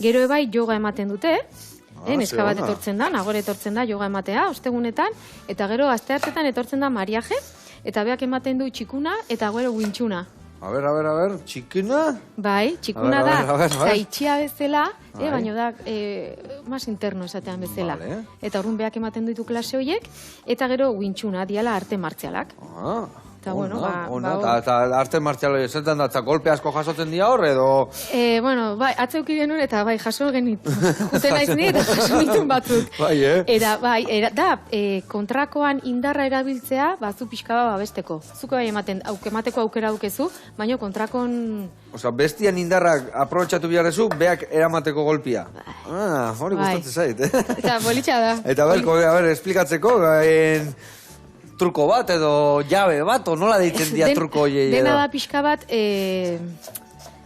Gero ebai yoga ematen dute, neska bat etortzen da, nagore etortzen da yoga ematea, ostegunetan, eta gero asteartetan etortzen da mariaje, eta beak ematen du txikuna, eta gero wintxuna. A ver, txikuna? Bai, txikuna da, zaitxia bezala, baina da, mas interno esatean bezala. Eta horren beak ematen ditu klase horiek, eta gero wintxuna, diala arte martzialak. Eta, bueno, eta arte martzialo ezetan da, eta golpe asko jasotzen dira hor, edo... Bueno, bai, atzeuki genuen, eta bai, jaso genitun. Juten naiz ni, eta jaso nitun batzuk. Eta, bai, da, kontrakoan indarra erabiltzea, zu pixka bat babesteko. Zuko bai emateko aukera dukezu, baina kontrakon... Osa, bestian indarrak aprobetxatu biharrezu, beak eramateko golpia. Hori gustatzen zait, Eta bolitxa da. Eta ber, esplikatzeko, truko bat edo jabe bat, o nola deitzen dira truko horiei edo? Dena da pixka bat,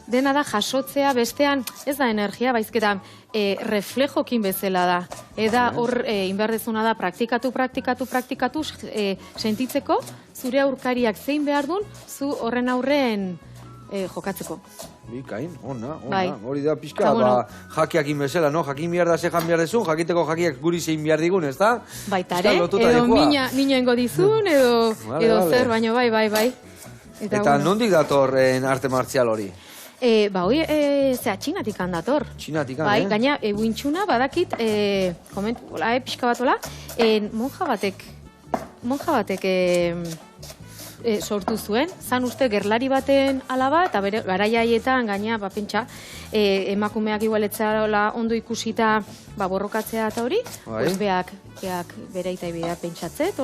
dena da jasotzea bestean, ez da energia, baizketa reflejokin bezala da. Eda hor, inberdezuna da praktikatu, sentitzeko, zure aurkariak zein behar dun, zu horren aurren jokatzeko. Bikain, ona, hori da pixka, jakiakin bezala, no? Jakin behar da zehan behar dezun, jakiteko jakiak guri zein behar digun, ez da? Baitare, edo minengo dizun, edo zer, baino bai. Eta nondik datorren arte martzial hori? Hoi, txinatik handator. Txinatik han, Bai, gaina, wintxuna badakit, komentu, pixka bat ola, monja batek sortu zuen, zan uste gerlari baten alaba, eta bere garaia haietan gaina, pentsa, emakumeak igualetzara ondo ikusita borrokatzea eta hori, beak bere eta ibidea pentsatzet,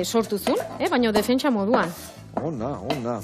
sortu zuen, baina defentsa moduan. Ona.